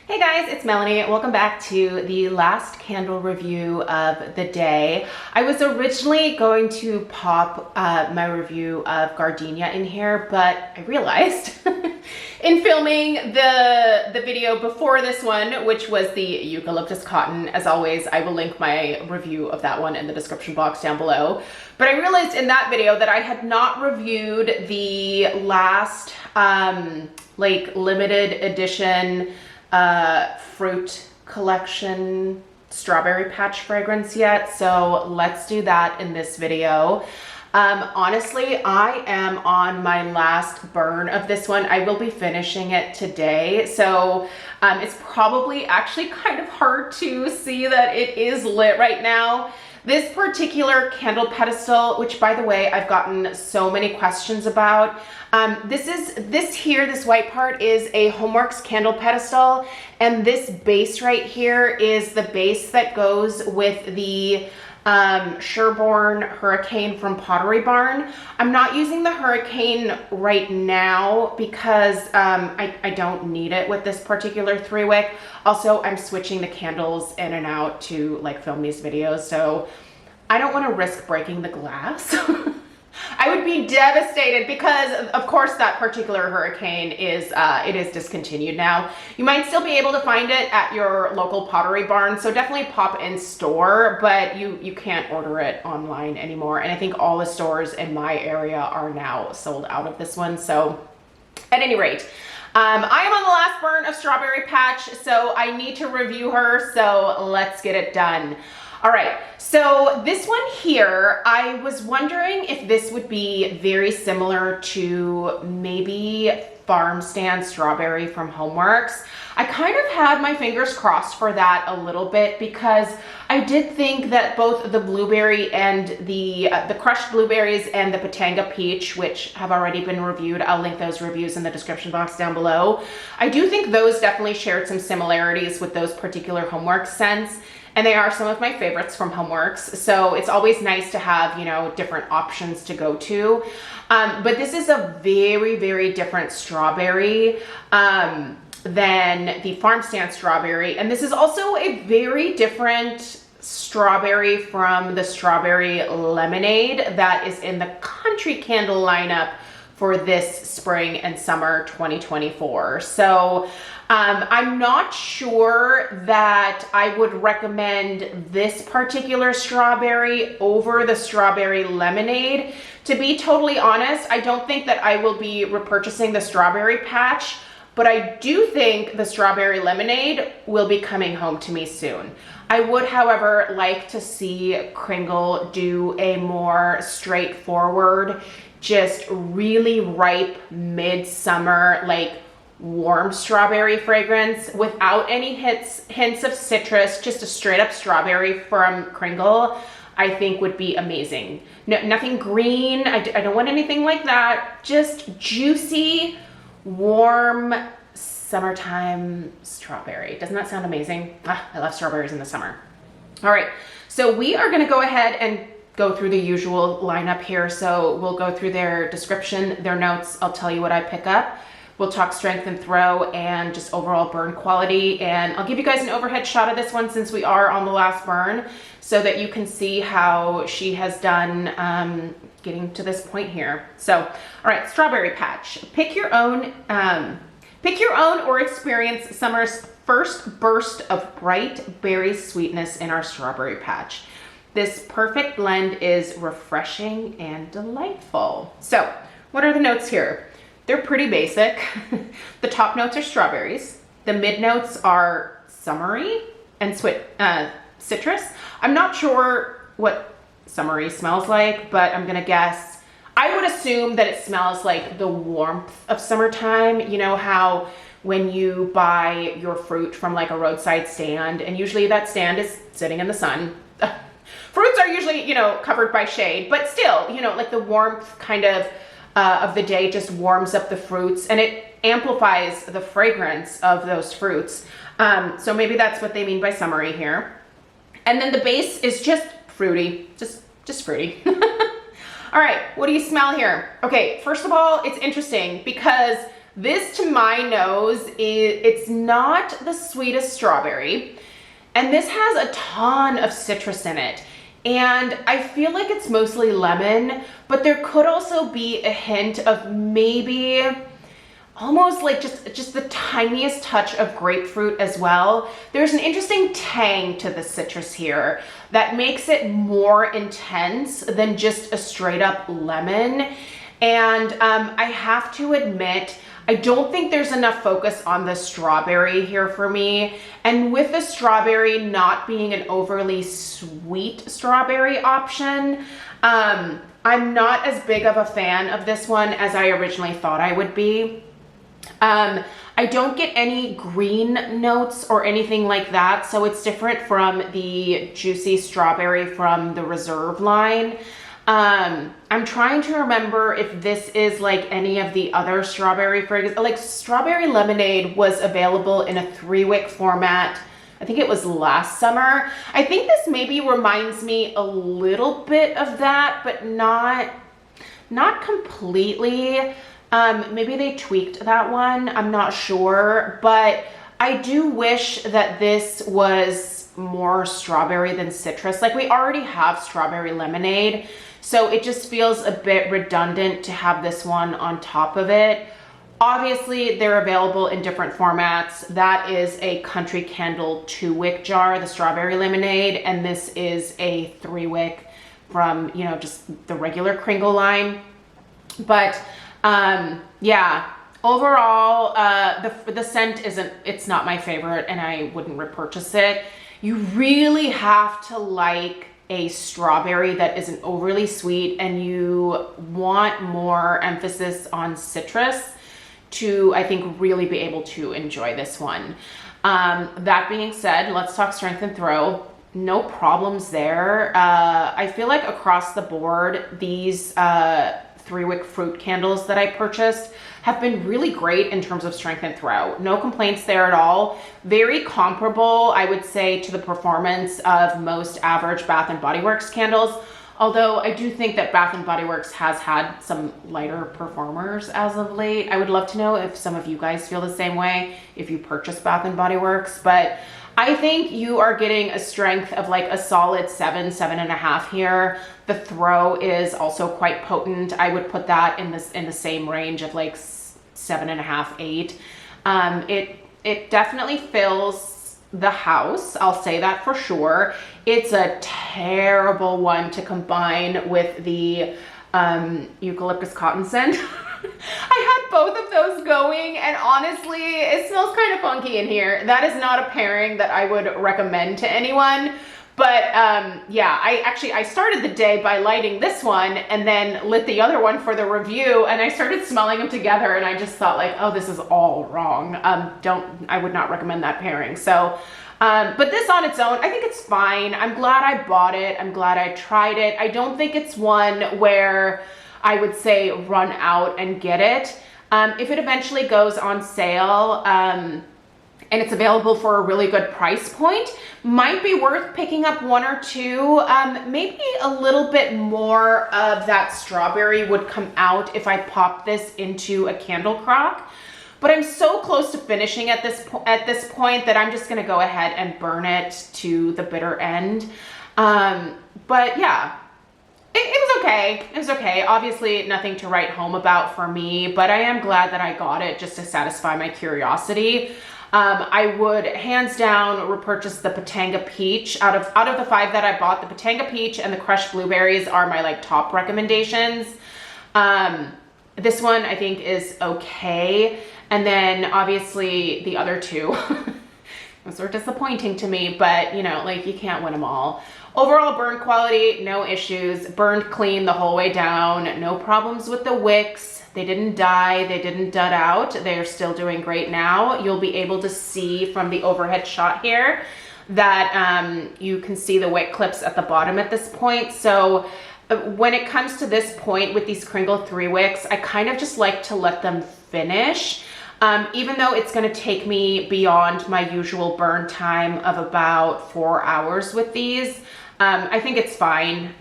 Hey guys, it's Melanie. Welcome back to the last candle review of the day. I was originally going to pop my review of gardenia in here, but I realized in filming the video before this one, which was the eucalyptus cotton, as always, I will link my review of that one in the description box down below. But I realized in that video that I had not reviewed the last like limited edition fruit collection strawberry patch fragrance yet, so let's do that in this video. Honestly, I am on my last burn of this one. I will be finishing it today, so it's probably actually kind of hard to see that it is lit right now. This particular candle pedestal, which by the way, I've gotten so many questions about. This white part is a Homeworks candle pedestal, and this base right here is the base that goes with the Sherborne Hurricane from Pottery Barn. I'm not using the Hurricane right now because I don't need it with this particular 3-wick. Also, I'm switching the candles in and out to like film these videos, so I don't want to risk breaking the glass. I would be devastated because of course that particular Hurricane is it is discontinued now. You might still be able to find it at your local Pottery Barn, so definitely pop in store, but you can't order it online anymore. And I think all the stores in my area are now sold out of this one. So at any rate, I am on the last burn of Strawberry Patch, so I need to review her, so let's get it done. All right, so this one here, I was wondering if this would be very similar to maybe Farm Stand Strawberry from Homeworks. I kind of had my fingers crossed for that a little bit because I did think that both the blueberry and the crushed blueberries and the Patanga Peach, which have already been reviewed, I'll link those reviews in the description box down below. I do think those definitely shared some similarities with those particular Homeworks scents. And they are some of my favorites from Homeworks. So it's always nice to have, you know, different options to go to. But this is a very, very different strawberry than the Farm Stand Strawberry. And this is also a very different strawberry from the Strawberry Lemonade that is in the Country Candle lineup for this spring and summer 2024. So I'm not sure that I would recommend this particular strawberry over the Strawberry Lemonade. To be totally honest, I don't think that I will be repurchasing the Strawberry Patch, but I do think the Strawberry Lemonade will be coming home to me soon. I would, however, like to see Kringle do a more straightforward, just really ripe midsummer, like warm strawberry fragrance without any hints of citrus, just a straight up strawberry from Kringle, I think would be amazing. No, nothing green, I don't want anything like that. Just juicy, warm, summertime strawberry. Doesn't that sound amazing? I love strawberries in the summer. All right, so we are gonna go ahead and go through the usual lineup here. So we'll go through their description, their notes, I'll tell you what I pick up. We'll talk strength and throw and just overall burn quality. And I'll give you guys an overhead shot of this one since we are on the last burn so that you can see how she has done getting to this point here. So, all right, Strawberry Patch. Pick your own or experience summer's first burst of bright berry sweetness in our Strawberry Patch. This perfect blend is refreshing and delightful. So, what are the notes here? They're pretty basic. The top notes are strawberries. The mid notes are summery and citrus. I'm not sure what summery smells like, but I'm gonna guess. I would assume that it smells like the warmth of summertime. You know how when you buy your fruit from like a roadside stand, and usually that stand is sitting in the sun. Fruits are usually, you know, covered by shade, but still, you know, like the warmth kind of the day just warms up the fruits and it amplifies the fragrance of those fruits. So maybe that's what they mean by summery here. And then the base is just fruity, just fruity. All right, what do you smell here? Okay, first of all, it's interesting because This to my nose, it's not the sweetest strawberry. And this has a ton of citrus in it. And I feel like it's mostly lemon, but there could also be a hint of maybe almost like just the tiniest touch of grapefruit as well. There's an interesting tang to the citrus here that makes it more intense than just a straight up lemon. And I have to admit, I don't think there's enough focus on the strawberry here for me. And with the strawberry not being an overly sweet strawberry option, I'm not as big of a fan of this one as I originally thought I would be. I don't get any green notes or anything like that, so it's different from the juicy strawberry from the Reserve line. I'm trying to remember if this is like any of the other strawberry fragrances. Like strawberry lemonade was available in a 3-wick format. I think it was last summer. I think this maybe reminds me a little bit of that, but not completely. Maybe they tweaked that one. I'm not sure, but I do wish that this was more strawberry than citrus. Like we already have strawberry lemonade, so it just feels a bit redundant to have this one on top of it. Obviously, they're available in different formats. That is a Country Candle 2-wick jar, the strawberry lemonade, and this is a 3-wick from, you know, just the regular Kringle line. But yeah, overall, the scent it's not my favorite, and I wouldn't repurchase it. You really have to like a strawberry that isn't overly sweet, and you want more emphasis on citrus to, I think, really be able to enjoy this one. That being said, let's talk strength and throw. No problems there. I feel like across the board, these 3-wick fruit candles that I purchased have been really great in terms of strength and throw. No complaints there at all. Very comparable, I would say, to the performance of most average Bath & Body Works candles. Although I do think that Bath & Body Works has had some lighter performers as of late. I would love to know if some of you guys feel the same way if you purchase Bath & Body Works. But I think you are getting a strength of like a solid 7.5 here. The throw is also quite potent. I would put that in the same range of like 7.5, 8. It definitely fills the house. I'll say that for sure. It's a terrible one to combine with the eucalyptus cotton scent. I had both of those going, and honestly, it smells kind of funky in here. That is not a pairing that I would recommend to anyone. But yeah, I started the day by lighting this one and then lit the other one for the review, and I started smelling them together, and I just thought like, oh, this is all wrong. I would not recommend that pairing. So, but this on its own, I think it's fine. I'm glad I bought it. I'm glad I tried it. I don't think it's one where I would say run out and get it. If it eventually goes on sale, and it's available for a really good price point, might be worth picking up 1 or 2. Maybe a little bit more of that strawberry would come out if I pop this into a candle crock. But I'm so close to finishing at this point that I'm just gonna go ahead and burn it to the bitter end. But yeah, it was okay. It was okay. Obviously nothing to write home about for me, but I am glad that I got it just to satisfy my curiosity. I would hands down repurchase the Patanga Peach. Out of the 5 that I bought, the Patanga Peach and the Crushed Blueberries are my like top recommendations. This one I think is okay. And then obviously the other 2 those were disappointing to me, but you know, like you can't win them all. Overall burn quality, no issues. Burned clean the whole way down. No problems with the wicks. They didn't die, they didn't dud out. They're still doing great now. You'll be able to see from the overhead shot here that you can see the wick clips at the bottom at this point. So when it comes to this point with these Kringle 3 wicks, I kind of just like to let them finish. Even though it's gonna take me beyond my usual burn time of about 4 hours with these, I think it's fine.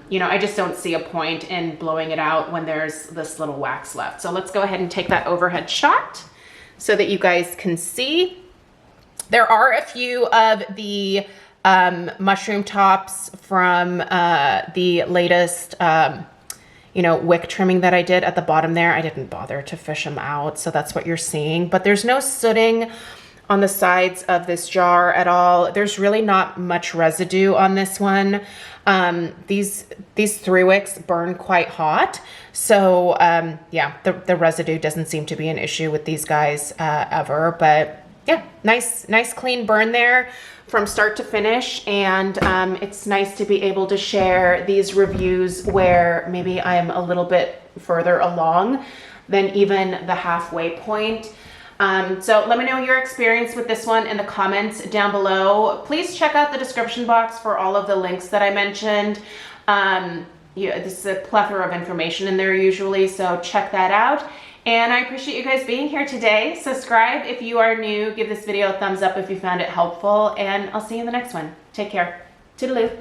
You know, I just don't see a point in blowing it out when there's this little wax left. So let's go ahead and take that overhead shot so that you guys can see. There are a few of the mushroom tops from the latest you know, wick trimming that I did at the bottom there. I didn't bother to fish them out, so that's what you're seeing. But there's no sooting on the sides of this jar at all. There's really not much residue on this one. These 3 wicks burn quite hot. So yeah, the residue doesn't seem to be an issue with these guys ever. But yeah, nice clean burn there from start to finish. And it's nice to be able to share these reviews where maybe I'm a little bit further along than even the halfway point. So let me know your experience with this one in the comments down below. Please check out the description box for all of the links that I mentioned. Yeah, this is a plethora of information in there usually, so check that out. And I appreciate you guys being here today. Subscribe if you are new. Give this video a thumbs up if you found it helpful. And I'll see you in the next one. Take care. Toodaloo.